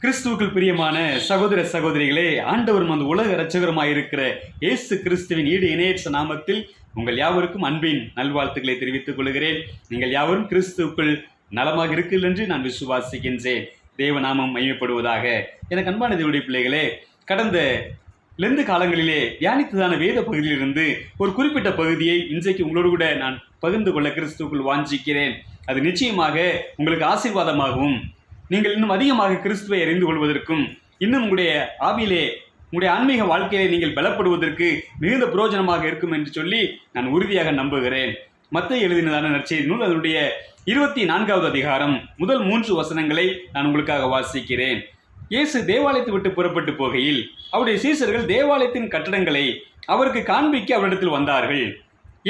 கிறிஸ்துவுக்குள் பிரியமான சகோதர சகோதரிகளே, ஆண்டவரும் அந்த உலக இரட்சகருமாயிருக்கிற இயேசு கிறிஸ்துவின் ஈடு இணையற்ற நாமத்தில் உங்கள் யாவருக்கும் அன்பின் நல்வாழ்த்துக்களை தெரிவித்துக் கொள்கிறேன். நீங்கள் யாவரும் கிறிஸ்துவுக்குள் நலமாக இருக்கிறீர்கள் என்று நான் விசுவாசிக்கின்றேன். தேவநாமம் மகிமைப்படுவதாக. எனக்கு அன்பான தேவனுடைய பிள்ளைகளே, கடந்த லெந்து காலங்களிலே தியானித்ததான வேத பகுதியிலிருந்து ஒரு குறிப்பிட்ட பகுதியை இன்றைக்கு உங்களோடு கூட நான் பகிர்ந்து கொள்ள கிறிஸ்துவுக்குள் வாஞ்சிக்கிறேன். அது நிச்சயமாக உங்களுக்கு ஆசீர்வாதமாகவும், நீங்கள் இன்னும் அதிகமாக கிறிஸ்துவை அறிந்து கொள்வதற்கும், இன்னும் உங்களுடைய ஆவியிலே, உங்களுடைய ஆன்மீக வாழ்க்கையிலே நீங்கள் பலப்படுவதற்கு மிகுந்த பிரயோஜனமாக இருக்கும் என்று சொல்லி நான் உறுதியாக நம்புகிறேன். மத்தேயு எழுதினதான நற்செய்தி நூல் அதனுடைய 24வது அதிகாரம் முதல் 3 வசனங்களை நான் உங்களுக்காக வாசிக்கிறேன். இயேசு தேவாலயத்தை விட்டு புறப்பட்டு போகையில் அவருடைய சீசர்கள் தேவாலயத்தின் கட்டடங்களை அவருக்கு காண்பிக்க அவரிடத்தில் வந்தார்கள்.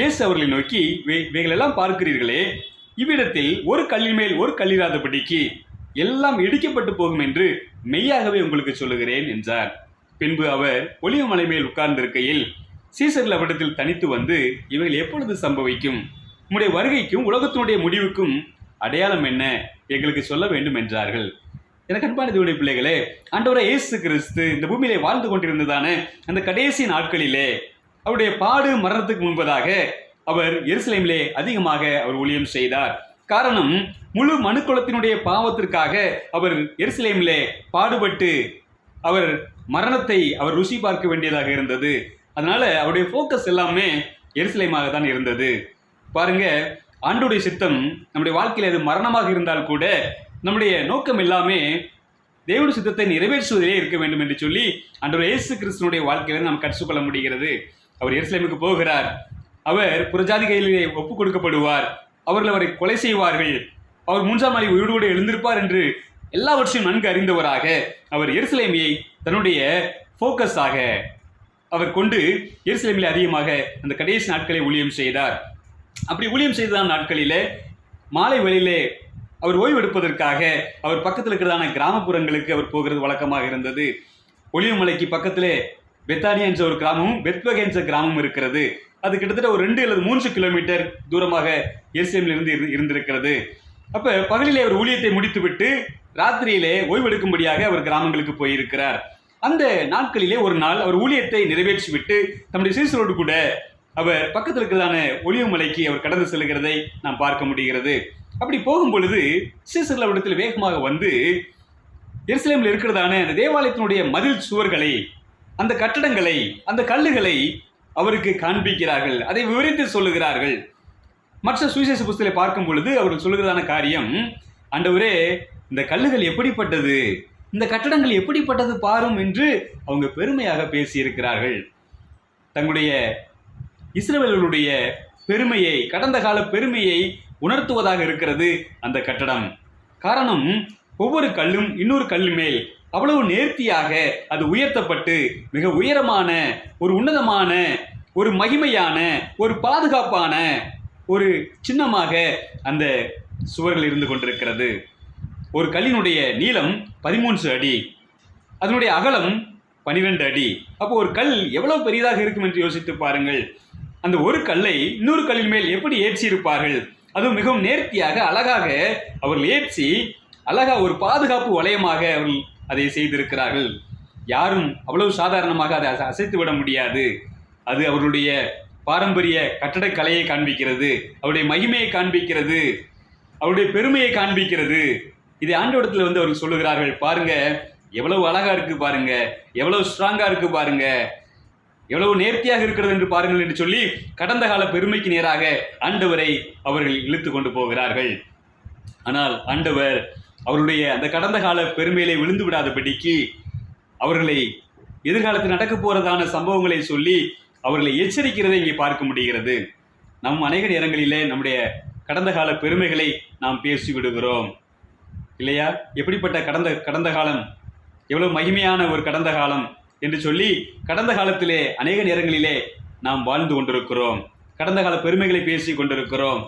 இயேசு அவர்களை நோக்கி, இவைகளெல்லாம் பார்க்கிறீர்களே, இவ்விடத்தில் ஒரு கல்லின் மேல் ஒரு கல்லிராதபடிக்கு எல்லாம் இடிக்கப்பட்டு போகும் என்று மெய்யாகவே உங்களுக்கு சொல்லுகிறேன் என்றார். பின்பு அவர் ஒலிவ மலை மேல் உட்கார்ந்திருக்கையில் சீசர்கள் அவரிடத்தில் தனித்து வந்து, இவைகள் எப்பொழுது சம்பவிக்கும்? உம்முடைய வருகைக்கும் உலகத்தினுடைய முடிவுக்கும் அடையாளம் என்ன? எங்களுக்கு சொல்ல வேண்டும் என்றார்கள். எனக்கு அன்பான தேவனுடைய பிள்ளைகளே, ஆண்டவராகிய இயேசு கிறிஸ்து இந்த பூமியிலே வாழ்ந்து கொண்டிருந்ததான அந்த கடைசி நாட்களிலே அவருடைய பாடு மரணத்துக்கு முன்பதாக அவர் எருசலேமிலே அதிகமாக அவர் ஊழியம் செய்தார். காரணம், முழு மனுக்குலத்தினுடைய பாவத்திற்காக அவர் எருசலேமிலே பாடுபட்டு அவர் மரணத்தை அவர் ருசி பார்க்க வேண்டியதாக இருந்தது. அதனால அவருடைய ஃபோக்கஸ் எல்லாமே எருசலேமாக தான் இருந்தது. பாருங்க, ஆண்டவருடைய சித்தம் நம்முடைய வாழ்க்கையில் அது மரணமாக இருந்தால் கூட நம்முடைய நோக்கம் எல்லாமே தேவனுடைய சித்தத்தை நிறைவேற்றுவதிலே இருக்க வேண்டும் என்று சொல்லி ஆண்டவர் இயேசு கிறிஸ்துனுடைய வாழ்க்கையில நாம் கற்றுக்கொள்ள முடிகிறது. அவர் எருசலேமுக்கு போகிறார். அவர் புறஜாதி கையிலே ஒப்புக் கொடுக்கப்படுவார். அவர்கள் அவரை கொலை செய்வார்கள். அவர் 3ஆம் நாளில் உயிரோடு எழுந்திருப்பார் என்று எல்லாவற்றையும் நன்கு அறிந்தவராக அவர் எருசலேமியை தன்னுடைய ஃபோக்கஸாக அவர் கொண்டு எருசலேமில் அதிகமாக அந்த கடைசி நாட்களை ஊழியம் செய்தார். அப்படி ஊழியம் செய்ததான நாட்களிலே மாலை வேளையிலே அவர் ஓய்வு எடுப்பதற்காக அவர் பக்கத்தில் இருக்கிறதான கிராமப்புறங்களுக்கு அவர் போகிறது வழக்கமாக இருந்தது. ஒலிவ மலைக்கு பக்கத்திலே பெத்தானியா என்ற ஒரு கிராமமும் பெத்லகேம் என்ற கிராமமும் இருக்கிறது. அது கிட்டத்தட்ட ஒரு 2 அல்லது 3 கிலோமீட்டர் தூரமாக எருசலேமில் இருந்து இருந்திருக்கிறது. அப்ப பகலிலே அவர் ஊழியத்தை முடித்துவிட்டு ராத்திரியிலே ஓய்வெடுக்கும்படியாக அவர் கிராமங்களுக்கு போயிருக்கிறார். அந்த நாட்களிலே ஒரு நாள் அவர் ஊழியத்தை நிறைவேற்றிவிட்டு தம்முடைய சீசரோடு கூட அவர் பக்கத்தில் இருக்கிறதான ஒலிவ மலைக்கு அவர் கடந்து செல்கிறதை நாம் பார்க்க முடிகிறது. அப்படி போகும் பொழுது சீசர்கள் அவரிடத்தில் வேகமாக வந்து எருசலேமில் இருக்கிறதான அந்த தேவாலயத்தினுடைய மதில் சுவர்களை, அந்த கட்டடங்களை, அந்த கல்லுகளை அவருக்கு காண்பிக்கிறார்கள். அதை விவரித்து சொல்லுகிறார்கள். மற்ற சுவிசேஷ புஸ்தகத்தை பார்க்கும் பொழுது அவர்கள் சொல்லுகிறதான காரியம், ஆண்டவரே, இந்த கல்லுகள் எப்படிப்பட்டது, இந்த கட்டடங்கள் எப்படிப்பட்டது பாரும் என்று அவங்க பெருமையாக பேசியிருக்கிறார்கள். தங்களுடைய இஸ்ரவேலர்களுடைய பெருமையை, கடந்த கால பெருமையை உணர்த்துவதாக இருக்கிறது அந்த கட்டடம். காரணம், ஒவ்வொரு கல்லும் இன்னொரு கல்லு மேல் அவ்வளவு நேர்த்தியாக அது உயர்த்தப்பட்டு மிக உயரமான, ஒரு உன்னதமான, ஒரு மகிமையான, ஒரு பாதுகாப்பான ஒரு சின்னமாக அந்த சுவர்கள் இருந்து கொண்டிருக்கிறது. ஒரு கல்லினுடைய நீளம் 13 அடி, அதனுடைய அகலம் 12 அடி. அப்போ ஒரு கல் எவ்வளவு பெரியதாக இருக்கும் என்று யோசித்து பாருங்கள். அந்த ஒரு கல்லை இன்னொரு கல்லின் மேல் எப்படி ஏற்றி இருப்பார்கள்? அதுவும் மிகவும் நேர்த்தியாக அழகாக அவர்கள் ஏற்றி அழகாக ஒரு பாதுகாப்பு வளையமாக அவர்கள் அதை செய்திருக்கிறார்கள். யாரும் அவ்வளவு சாதாரணமாக அதை அசைத்து விட முடியாது. அது அவர்களுடைய பாரம்பரிய கட்டடக்கலையை காண்பிக்கிறது, அவருடைய மகிமையை காண்பிக்கிறது, அவருடைய பெருமையை காண்பிக்கிறது. இதை ஆண்டவரிடத்தில் வந்து அவர்கள் சொல்லுகிறார்கள், பாருங்க எவ்வளவு அழகா இருக்கு பாருங்க, எவ்வளவு ஸ்ட்ராங்கா இருக்கு பாருங்க, எவ்வளவு நேர்த்தியாக இருக்கிறது என்று பாருங்கள் என்று சொல்லி கடந்த கால பெருமைக்கு நேராக ஆண்டவரை அவர்கள் இழுத்து கொண்டு போகிறார்கள். ஆனால் ஆண்டவர் அவருடைய அந்த கடந்த கால பெருமையிலே விழுந்து விடாதபடிக்கு அவர்களை எதிர்காலத்தில் நடக்க போறதான சம்பவங்களை சொல்லி அவர்களை எச்சரிக்கிறதை இங்கே பார்க்க முடிகிறது. நம் அநேக நேரங்களிலே நம்முடைய கடந்த கால பெருமைகளை நாம் பேசி விடுகிறோம் இல்லையா? எப்படிப்பட்ட கடந்த காலம், எவ்வளவு மகிமையான ஒரு கடந்த காலம் என்று சொல்லி கடந்த காலத்திலே அநேக நேரங்களிலே நாம் வாழ்ந்து கொண்டிருக்கிறோம். கடந்த கால பெருமைகளை பேசி கொண்டிருக்கிறோம்.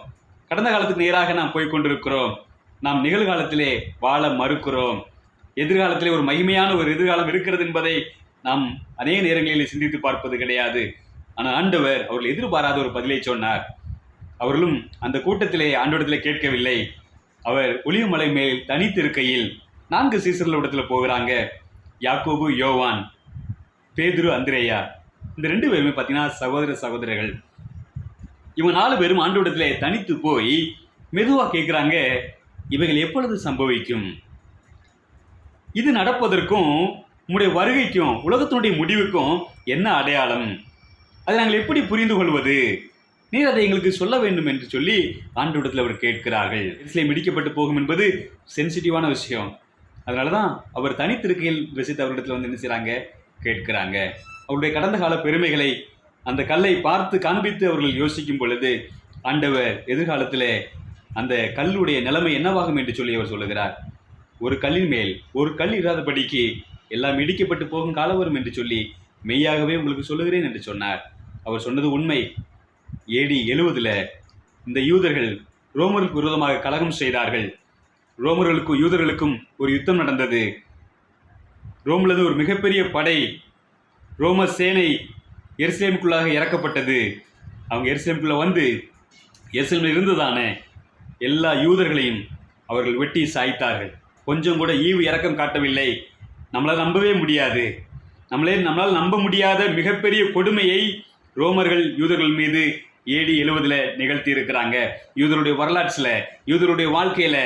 கடந்த காலத்துக்கு நேராக நாம் போய் கொண்டிருக்கிறோம். நாம் நிகழ்காலத்திலே வாழ மறுக்கிறோம். எதிர்காலத்திலே ஒரு மகிமையான ஒரு எதிர்காலம் இருக்கிறது என்பதை நாம் அநேக நேரங்களிலே சிந்தித்து பார்ப்பது கிடையாது. ஆனால் ஆண்டவர் அவர்கள் எதிர்பாராத ஒரு பதிலை சொன்னார். அவர்களும் அந்த கூட்டத்திலே ஆண்டவரிடத்திலே கேட்கவில்லை. அவர் ஒலிவ மலை மேல் தனித்திருக்கையில் 4 சீசர்கள் இடத்துல போகிறாங்க. யாக்கோபு, யோவான், பேதுரு, அந்திரேயா. இந்த 2 பேருமே பார்த்தீங்கன்னா சகோதரர்கள். இவங்க 4 பேரும் ஆண்டவரிடத்துல தனித்து போய் மெதுவா கேட்குறாங்க, இவைகள் எப்பொழுது சம்பவிக்கும்? இது நடப்பதற்கும் உம்முடைய வருகைக்கும் உலகத்தினுடைய முடிவுக்கும் என்ன அடையாளம்? அதை நாங்கள் எப்படி புரிந்து கொள்வது? நீர் அதை எங்களுக்கு சொல்ல வேண்டும் என்று சொல்லி ஆண்டவரிடத்தில் அவர் கேட்கிறார்கள். எருசலேம் இடிக்கப்பட்டு போகும் என்பது சென்சிட்டிவான விஷயம். அதனால தான் அவர் தனித்திருக்கையில் வசித்து அவரிடத்தில் வந்து என்ன செய்கிறாங்க, கேட்கிறாங்க. அவருடைய கடந்த கால பெருமைகளை அந்த கல்லை பார்த்து காண்பித்து அவர்கள் யோசிக்கும் பொழுது ஆண்டவர் எதிர்காலத்தில் அந்த கல்லுடைய நிலைமை என்னவாகும் என்று சொல்லி அவர் சொல்லுகிறார். ஒரு கல்லின் மேல் ஒரு கல் இராதபடிக்கு எல்லாம் இடிக்கப்பட்டு போகும் காலம் வரும் என்று சொல்லி மெய்யாகவே உங்களுக்கு சொல்லுகிறேன் என்று சொன்னார். அவர் சொன்னது உண்மை. AD 70 இந்த யூதர்கள் ரோமருக்கு விரோதமாக கலகம் செய்தார்கள். ரோமர்களுக்கும் யூதர்களுக்கும் ஒரு யுத்தம் நடந்தது. ரோமிலிருந்து ஒரு மிகப்பெரிய படை, ரோம சேனை எருசலேமுக்குள்ளாக இறக்கப்பட்டது. அவங்க எருசலேமுக்குள்ள வந்து எருசலேமில் இருந்ததான எல்லா யூதர்களையும் அவர்கள் வெட்டி சாய்த்தார்கள். கொஞ்சம் கூட ஈவு இரக்கம் காட்டவில்லை. நம்மளால் நம்பவே முடியாது. நம்மளால் நம்ப முடியாத மிகப்பெரிய கொடுமையை ரோமர்கள் யூதர்கள் மீது AD 70 நிகழ்த்தி இருக்கிறாங்க. யூதருடைய வரலாற்றில், யூதருடைய வாழ்க்கையில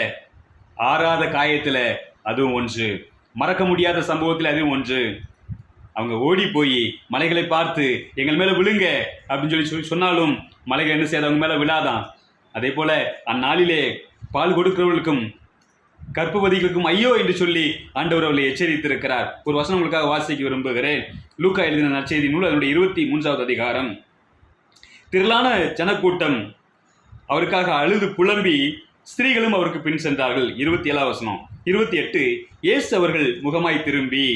ஆறாத காயத்தில் அதுவும் ஒன்று, மறக்க முடியாத சம்பவத்தில் அதுவும் ஒன்று. அவங்க ஓடி போய் மலைகளை பார்த்து எங்கள் மேலே விழுங்க அப்படின்னு சொல்லி சொன்னாலும் மலைகள் என்ன செய்யாது, அவங்க மேலே விழாதான். அதே போல அந்நாளிலே பால் கொடுக்கிறவர்களுக்கும் கர்ப்பவதிகளுக்கும் ஐயோ என்று சொல்லி ஆண்டவர் அவர்களை எச்சரித்திருக்கிறார். ஒரு வசனம் உங்களுக்காக வாசிக்க விரும்புகிறேன். லூக்கா எழுதின நற்செய்தி நூல் அதனுடைய 23வது அதிகாரம். திரளான ஜனக்கூட்டம் அவருக்காக அழுது புலம்பி ஸ்திரீகளும் அவருக்கு பின் சென்றார்கள். 27வது வசனம். 28 இயேசு அவர்கள் முகமாய் திரும்பி,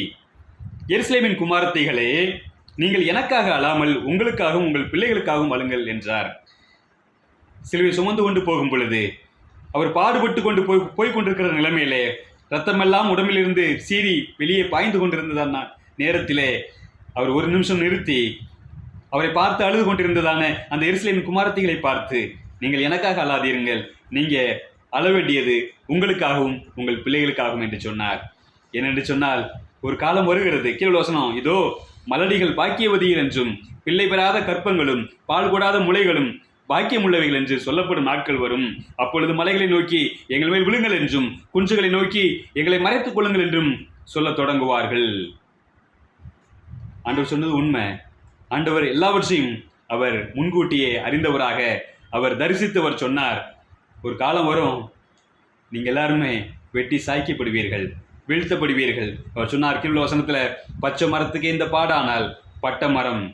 எருசலேமின் குமாரத்திகளே, நீங்கள் எனக்காக அழாமல் உங்களுக்காகவும் உங்கள் பிள்ளைகளுக்காகவும் அழுங்கள் என்றார். சிலுவை சுமந்து கொண்டு போகும் பொழுது அவர் பாடுபட்டு கொண்டு போய் கொண்டிருக்கிற நிலைமையிலே ரத்தமெல்லாம் உடம்பிலிருந்து சீறி வெளியே பாய்ந்து கொண்டிருந்ததான நேரத்திலே அவர் ஒரு நிமிஷம் நிறுத்தி அவரை பார்த்து அழுது கொண்டிருந்ததான அந்த எருசலேமின் குமாரத்திகளை பார்த்து, நீங்கள் எனக்காக அழாதீர்கள், நீங்க அழ வேண்டியது உங்களுக்காகவும் உங்கள் பிள்ளைகளுக்காகவும் என்று சொன்னார். ஏனென்று சொன்னால் ஒரு காலம் வருகிறது, கீழ் வசனம், இதோ மலடிகள் பாக்கியவதிகள் என்றும் பிள்ளை பெறாத கற்பங்களும் பால் கொடாத முளைகளும் பாக்கியமுள்ளவைகள் என்று சொல்லப்படும் நாட்கள் வரும். அப்பொழுது மலைகளை நோக்கி எங்கள் மேல் விழுங்கள் என்றும் குன்றுகளை நோக்கி எங்களை மறைத்துக் கொள்ளுங்கள் என்றும் சொல்ல தொடங்குவார்கள். ஆண்டவர் சொன்னது உண்மை. ஆண்டவர் எல்லாவற்றையும் அவர் முன்கூட்டியே அறிந்தவராக அவர் தரிசித்தவர் சொன்னார். ஒரு காலம் வரும், நீங்கள் எல்லாருமே வெட்டி சாய்க்கப்படுவீர்கள், வீழ்த்தப்படுவீர்கள். அவர் சொன்னார் கீழ் வசனத்துல, பச்சை மரத்துக்கு இந்த பாடானால் பட்ட மரம்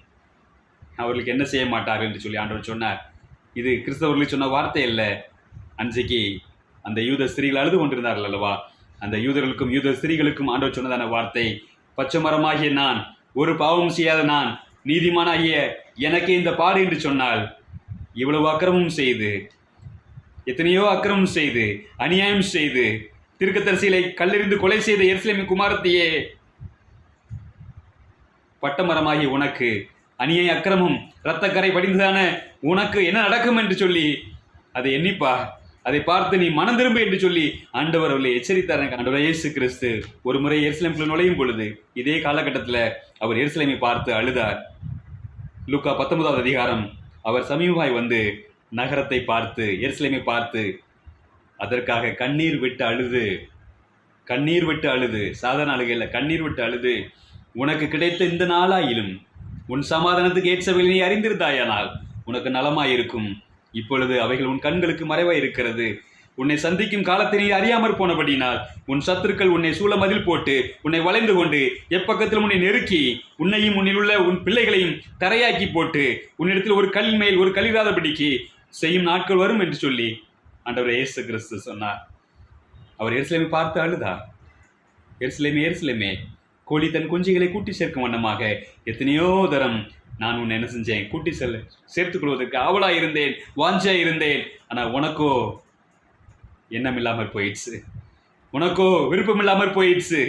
அவர்களுக்கு என்ன செய்ய மாட்டார் என்று சொல்லி ஆண்டவர் சொன்னார். இது கிறிஸ்தவர்களுக்கு சொன்ன வார்த்தை அல்ல. அன்றைக்கு அந்த யூத ஸ்திரீகள் அழுது கொண்டிருந்தார்கள் அல்லவா, அந்த யூதர்களுக்கும் யூத ஸ்திரீகளுக்கும் ஆண்டவர் சொன்னதான வார்த்தை, பச்சை மரமாகிய நான், ஒரு பாவம் செய்யாத நான், நீதிமானாகிய எனக்கு இந்த பாடு என்று சொன்னால், இவ்வளவு அக்கிரமம் செய்து, எத்தனையோ அக்கிரமம் செய்து, அநியாயம் செய்து, தீர்க்கதரிசிகளை கல்லெறிந்து கொலை செய்த எருசலேமின் குமாரத்தியே, பட்டமரமாகிய உனக்கு அநியாய அக்கிரமம் இரத்தக்கரை படிந்ததான உனக்கு என்ன நடக்கும் என்று சொல்லி அதை எண்ணிப்பா, அதை பார்த்து நீ மனம் திரும்ப என்று சொல்லி ஆண்டவர் அவர்களை எச்சரித்தார். ஆண்டவர் இயேசு கிறிஸ்து ஒரு முறை எருசலேமுக்குள் நுழையும் பொழுது இதே காலகட்டத்தில் அவர் எருசலேமை பார்த்து அழுதார். லூக்கா 19வது அதிகாரம். அவர் சமீபமாய் வந்து நகரத்தை பார்த்து, எருசலேமை பார்த்து அதற்காக கண்ணீர் விட்டு அழுது, சாதாரண அழுகையில் கண்ணீர் விட்டு அழுது, உனக்கு கிடைத்த இந்த நாளாயிலும் உன் சமாதானத்துக்கு ஏற்றவைகளை நீ அறிந்திருந்தாயானால் உனக்கு நலமாயிருக்கும். இப்பொழுது அவைகள் உன் கண்களுக்கு மறைவாய் இருக்கிறது. உன்னை சந்திக்கும் காலத்தை நீ அறியாமற் போனபடினால் உன் சத்துருக்கள் உன்னை சூழ மதில் போட்டு உன்னை வளைந்து கொண்டு எப்பக்கத்திலும் உன்னை நெருக்கி உன்னையும் உன்னில் உள்ள உன் பிள்ளைகளையும் தரையாக்கி போட்டு உன்னிடத்தில் ஒரு கல் மேல் ஒரு கல்லிராதபடிக்கு செய்யும் நாட்கள் வரும் என்று சொல்லி ஆண்டவர் இயேசு கிறிஸ்து சொன்னார். அவர் எருசலேமை பார்த்து அழுதார். எருசலேமே, கோழி தன் குஞ்சுகளை கூட்டி சேர்க்கும் வண்ணமாக எத்தனையோ தரம் நான் உன்னை என்ன செஞ்சேன், கூட்டி சேர்த்துக் கொள்வதற்கு ஆவலாக இருந்தேன், வாஞ்சியாக இருந்தேன். ஆனால் உனக்கோ எண்ணம் இல்லாமற் போயிடுச்சு, உனக்கோ விருப்பம் இல்லாமற் போயிடுச்சு.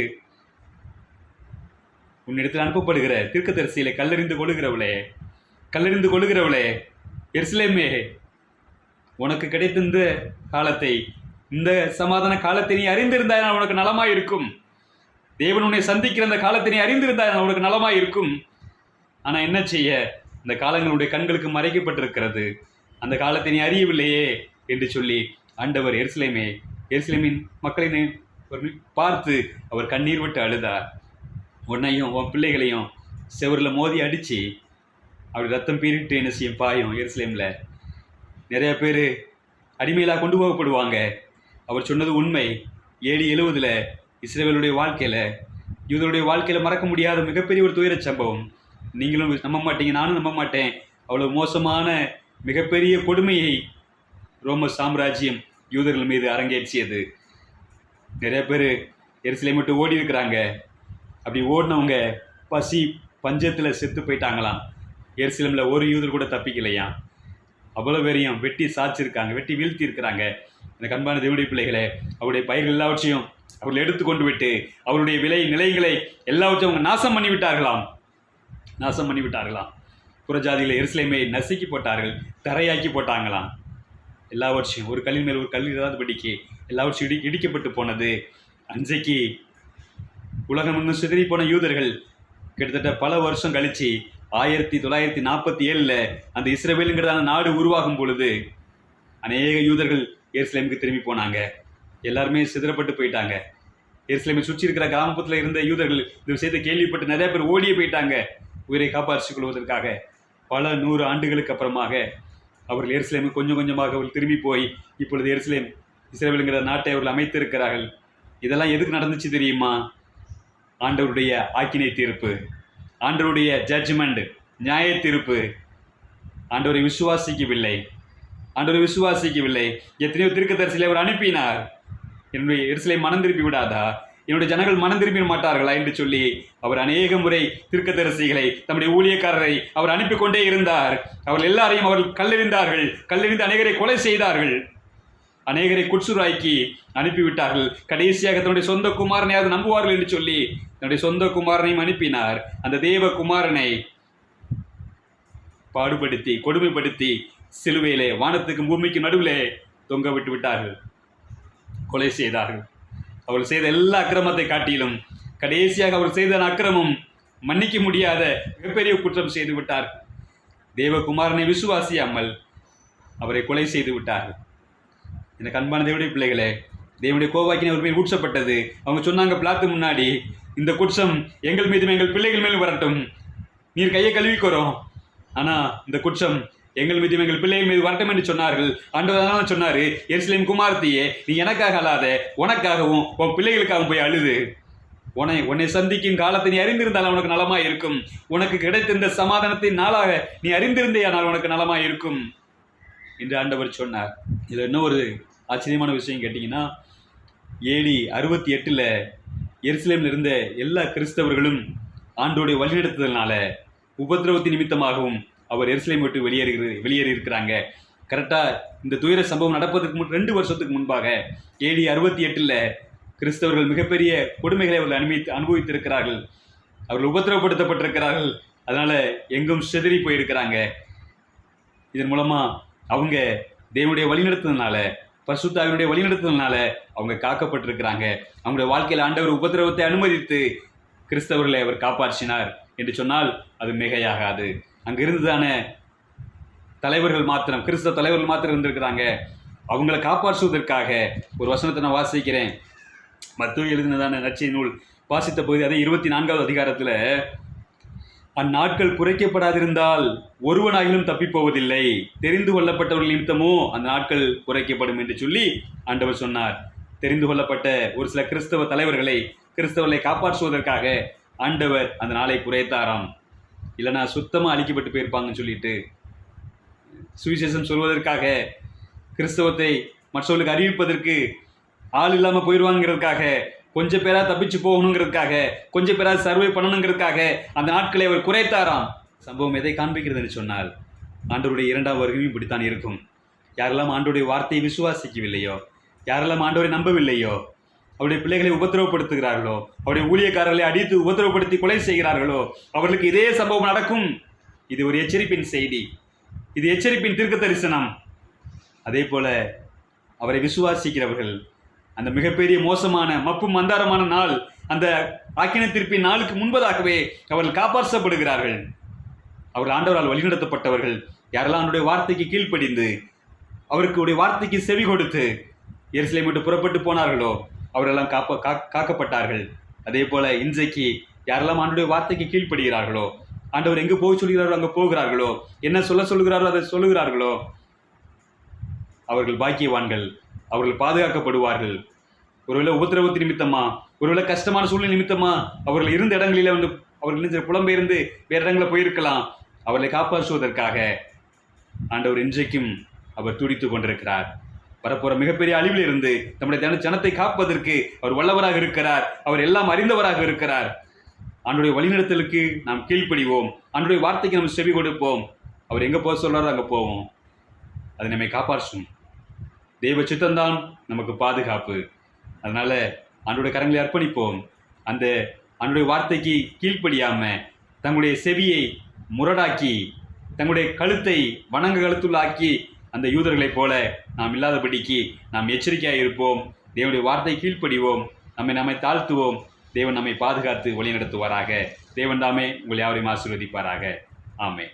உன்னிடத்தில் அனுப்பப்படுகிற தீர்க்கதரிசியிலே கல்லெறிந்து கொள்ளுகிறவளே, எருசலேமே, உனக்கு கிடைத்திருந்த காலத்தை இந்த சமாதான காலத்தை நீ அறிந்திருந்தால் உனக்கு நலமாய் இருக்கும். தேவன் உன்னை சந்திக்கிற அந்த காலத்தை நீ அறிந்திருந்தால் உனக்கு நலமாய் இருக்கும். ஆனா என்ன செய்ய, இந்த காலங்களுடைய கண்களுக்கு மறைக்கப்பட்டிருக்கிறது. அந்த காலத்தை நீ அறியவில்லையே என்று சொல்லி ஆண்டவர் எருசலேமின் மக்களை பார்த்து அவர் கண்ணீர் விட்டு அழுதார். உன்னையும் உன் பிள்ளைகளையும் செவரில் மோதி அடித்து அப்படி ரத்தம் பீறிட்டு என்ன செய்யும் பாயும். எருசலேமில் நிறைய பேர் அடிமையிலாக கொண்டு போகப்படுவாங்க. அவர் சொன்னது உண்மை. 770 இஸ்ரவேலுடைய வாழ்க்கையில், யூதருடைய வாழ்க்கையில் மறக்க முடியாத மிகப்பெரிய ஒரு துயர சம்பவம். நீங்களும் நம்ப மாட்டீங்க, நானும் நம்ப மாட்டேன். அவ்வளோ மோசமான மிகப்பெரிய கொடுமையை ரோம சாம்ராஜ்யம் யூதர்கள் மீது அரங்கேற்றியது. நிறைய பேர் எருசலேம் விட்டு ஓடி இருக்கிறாங்க. அப்படி ஓடினவங்க பசி பஞ்சத்தில் செத்து போயிட்டாங்களாம். எருசலேமில் ஒரு யூதர் கூட தப்பிக்கலையாம். அவ்வளோ பேரையும் வெட்டி சாய்ச்சிருக்காங்க, வெட்டி வீழ்த்தி இருக்கிறாங்க. இந்த கண்பான தேவனுடைய பிள்ளைகளை, அவருடைய பயிர்கள் எல்லாவற்றையும் அவர்கள் எடுத்துக்கொண்டு விட்டு அவருடைய நிலைகளை எல்லாவற்றையும் அவங்க நாசம் பண்ணி விட்டார்களாம். புறஜாதிகளை எருசலேமை நசுக்கி போட்டார்கள், தரையாக்கி போட்டாங்களாம். எல்லாவற்றையும் ஒரு கல்லின் மேல் ஒரு கல் இராதபடிக்கு எல்லாவற்றையும் இடிக்கப்பட்டு போனது. அன்றைக்கு உலகம் இன்னும் சிதறி போன யூதர்கள் கிட்டத்தட்ட பல வருஷம் கழிச்சு 1947 அந்த இஸ்ரவேலுங்கிறதான நாடு உருவாகும் பொழுது அநேக யூதர்கள் எருசலேமுக்கு திரும்பி போனாங்க. எல்லாருமே சிதறப்பட்டு போயிட்டாங்க. எருசலேமை சுற்றி இருக்கிற கிராமப்புறத்தில் இருந்த யூதர்கள் இந்த விஷயத்தை கேள்விப்பட்டு நிறைய பேர் ஓடியே போயிட்டாங்க உயிரை காப்பாற்றிக் கொள்வதற்காக. பல 100 ஆண்டுகளுக்கு அப்புறமாக அவர்கள் எருசலேமுக்கு கொஞ்சம் கொஞ்சமாக அவர்கள் திரும்பி போய் இப்பொழுது இஸ்ரவேலுங்கிற நாட்டை அவர்கள் அமைத்திருக்கிறார்கள். இதெல்லாம் எதுக்கு நடந்துச்சு தெரியுமா? ஆண்டவருடைய ஆக்கினை தீர்ப்பு, ஆண்டவருடைய ஜட்ஜ்மெண்ட், நியாய தீர்ப்பு. ஆண்டவரை விசுவாசிக்கவில்லை. எத்தனையோ தீர்க்கதரிசிகளை அவர் அனுப்பினார். என்னுடைய எருசலேம் மனம் திருப்பி விடாதா, என்னுடைய ஜனங்கள் மனம் திரும்பிட மாட்டார்களா என்று சொல்லி அவர் அநேக முறை தீர்க்கதரிசிகளை, தம்முடைய ஊழியக்காரரை அவர் அனுப்பி கொண்டே இருந்தார். அவர்கள் எல்லாரையும் அவர்கள் கல்லெறிந்து அநேகரை கொலை செய்தார்கள், அநேகரை குட்சுராய்க்கு அனுப்பிவிட்டார்கள். கடைசியாக தன்னுடைய சொந்த குமாரனையாவது நம்புவார்கள் என்று சொல்லி தன்னுடைய சொந்த குமாரனையும் அனுப்பினார். அந்த தேவ குமாரனை பாடுபடுத்தி கொடுமைப்படுத்தி சிலுவையிலே வானத்துக்கும் பூமிக்கும் நடுவிலே தொங்க விட்டு விட்டார்கள், கொலை செய்தார்கள். அவர்கள் செய்த எல்லா அக்கிரமத்தை காட்டிலும் கடைசியாக அவர் செய்த அக்கிரமம் மன்னிக்க முடியாத மிகப்பெரிய குற்றம் செய்து விட்டார். தேவகுமாரனை விசுவாசியாமல் அவரை கொலை செய்து விட்டார்கள். இந்த கண்பான தேவனுடைய பிள்ளைகளே, தேவனுடைய கோவாக்கினை அவர் மேல் ஊற்றப்பட்டது. அவங்க சொன்னாங்க பிளாத்து முன்னாடி, இந்த குற்றம் எங்கள் மீதும் எங்கள் பிள்ளைகள் மேலும் வரட்டும், நீர் கையை கழுவிக்கிறோம், ஆனால் இந்த குற்றம் எங்கள் மீதும் எங்கள் பிள்ளைகள் மீது வரட்டும் என்று சொன்னார்கள். ஆண்டவர் சொன்னார், எருசலேம் குமாரத்தியே, நீ எனக்காக அழாத, உனக்காகவும் உன் பிள்ளைகளுக்காகவும் போய் அழுது. உன்னை சந்திக்கும் காலத்தை நீ அறிந்திருந்தால் உனக்கு நலமாய் இருக்கும். உனக்கு கிடைத்த இந்த சமாதானத்தின் நாளாக நீ அறிந்திருந்தேயானால் உனக்கு நலமாய் இருக்கும் என்று ஆண்டவர் சொன்னார். இதில் இன்னும் ஒரு ஆச்சரியமான விஷயம் கேட்டிங்கன்னா, AD 68 எருசலேமில் இருந்த எல்லா கிறிஸ்தவர்களும் ஆண்டோடைய வழிநடத்துதல்னால உபத்திரவத்தின் நிமித்தமாகவும் அவர் எருசலேம் விட்டு வெளியேறி இருக்கிறாங்க. கரெக்டாக இந்த துயர சம்பவம் நடப்பதற்கு 2 வருஷத்துக்கு முன்பாக AD 68 கிறிஸ்தவர்கள் மிகப்பெரிய கொடுமைகளை அவர்கள் அனுபவித்திருக்கிறார்கள். அவர்கள் உபத்திரவப்படுத்தப்பட்டிருக்கிறார்கள். அதனால் எங்கும் சிதறி போயிருக்கிறாங்க. இதன் மூலமாக அவங்க தேவனுடைய வழிநடத்துதல்னால, பரிசுத்த ஆவியினுடைய வழிநடத்துதல்னால அவங்க காக்கப்பட்டிருக்கிறாங்க. அவங்களுடைய வாழ்க்கையில் ஆண்டவர் உபத்திரவத்தை அனுமதித்து கிறிஸ்தவர்களை அவர் காப்பாற்றினார் என்று சொன்னால் அது மிகையாகாது. அங்கே இருந்துதான தலைவர்கள் மாத்திரம், கிறிஸ்தவ தலைவர்கள் மாத்திரம் இருந்திருக்கிறாங்க. அவங்களை காப்பாற்றுவதற்காக ஒரு வசனத்தை நான் வாசிக்கிறேன். மத்தேயு எழுதினதான நற்செய்தி நூல் வாசித்த பகுதி, அதே 24வது அதிகாரத்தில், அந்நாட்கள் குறைக்கப்படாதிருந்தால் ஒருவனாகிலும் தப்பிப்போவதில்லை, தெரிந்து கொள்ளப்பட்டவர்கள் நிமித்தமோ அந்த நாட்கள் குறைக்கப்படும் என்று சொல்லி ஆண்டவர் சொன்னார். தெரிந்து கொள்ளப்பட்ட ஒரு சில கிறிஸ்தவ கிறிஸ்தவர்களை காப்பாற்றுவதற்காக ஆண்டவர் அந்த நாளை குறைத்தாராம். இல்லைனா சுத்தமாக அழிக்கப்பட்டு போயிருப்பாங்கன்னு சொல்லிட்டு, சுவிசேஷம் சொல்வதற்காக, கிறிஸ்தவத்தை மற்றவர்களுக்கு அறிவிப்பதற்கு ஆள் இல்லாமல் போயிடுவாங்கிறதுக்காக, கொஞ்சம் பேராக தப்பிச்சு போகணுங்கிறதுக்காக, கொஞ்சம் பேராக சர்வே பண்ணணுங்கிறதுக்காக அந்த நாட்களை அவர் குறைத்தாராம். சம்பவம் எதை காண்பிக்கிறதுன்னு சொன்னால், ஆண்டவருடைய 2ஆம் வருகையும் இப்படித்தான் இருக்கும். யாரெல்லாம் ஆண்டவருடைய வார்த்தையை விசுவாசிக்கவில்லையோ, யாரெல்லாம் ஆண்டவரை நம்பவில்லையோ, அவருடைய பிள்ளைகளை உபத்திரவப்படுத்துகிறார்களோ, அவருடைய ஊழியக்காரர்களை அடித்து உபத்திரவப்படுத்தி கொலை செய்கிறார்களோ, அவர்களுக்கு இதே சம்பவம் நடக்கும். இது ஒரு எச்சரிப்பின் செய்தி, இது எச்சரிப்பின் தீர்க்க தரிசனம். அதே போல அவரை விசுவாசிக்கிறவர்கள் அந்த மிகப்பெரிய மோசமான மப்பு மந்தாரமான நாள், அந்த ஆக்கினை தீர்ப்பின் நாளுக்கு முன்பதாகவே அவர்கள் காப்பாற்றப்படுகிறார்கள். அவர்கள் ஆண்டவரால் வழிநடத்தப்பட்டவர்கள். யாரெல்லாம் அவருடைய வார்த்தைக்கு கீழ்ப்படிந்து அவருடைய வார்த்தைக்கு செவி கொடுத்து எருசலேம் விட்டு புறப்பட்டு போனார்களோ அவரெல்லாம் காக்கப்பட்டார்கள். அதே போல இன்றைக்கு யாரெல்லாம் ஆண்டவருடைய வார்த்தைக்கு கீழ்ப்படுகிறார்களோ, ஆண்டவர் எங்கு போக சொல்கிறார்களோ அங்கே போகிறார்களோ, என்ன சொல்லுகிறாரோ அதை சொல்லுகிறார்களோ, அவர்கள் பாக்கியவான்கள். அவர்கள் பாதுகாக்கப்படுவார்கள். ஒருவேளை உபத்திரவத்து நிமித்தமா, ஒருவேளை கஷ்டமான சூழ்நிலை நிமித்தமா அவர்கள் இருந்த இடங்களில வந்து அவர்கள் புலம்பெயர்ந்து வேற இடங்களில் போயிருக்கலாம். அவர்களை காப்பாற்றுவதற்காக ஆண்டவர் இன்றைக்கும் அவர் துடித்து கொண்டிருக்கிறார். வரப்போற மிகப்பெரிய அழிவில் இருந்து நம்முடைய ஜனத்தை காப்பதற்கு அவர் வல்லவராக இருக்கிறார். அவர் எல்லாம் அறிந்தவராக இருக்கிறார். ஆண்டுடைய வழிநடத்தலுக்கு நாம் கீழ்ப்படிவோம். ஆண்டுடைய வார்த்தைக்கு நம்ம செவி கொடுப்போம். அவர் எங்கே போக சொல்றாரோ அங்கே போவோம். அது நம்மை காப்பாற்றும். தெய்வ சித்தம்தான் நமக்கு பாதுகாப்பு. அதனால ஆண்டுடைய கரங்களை அர்ப்பணிப்போம். அந்த ஆண்டுடைய வார்த்தைக்கு கீழ்ப்படியாம தங்களுடைய செவியை முரடாக்கி தங்களுடைய கழுத்தை வணங்க கழுத்துள்ளாக்கி அந்த யூதர்களைப் போல நாம் இல்லாதபடிக்கு நாம் எச்சரிக்கையாக இருப்போம். தேவனுடைய வார்த்தை கீழ்ப்படிவோம். நம்மை தாழ்த்துவோம். தேவன் நம்மை பாதுகாத்து வழிநடத்துவாராக. தேவன் தாமே உங்கள் யாவரையும் ஆசீர்வதிப்பாராக. ஆமென்.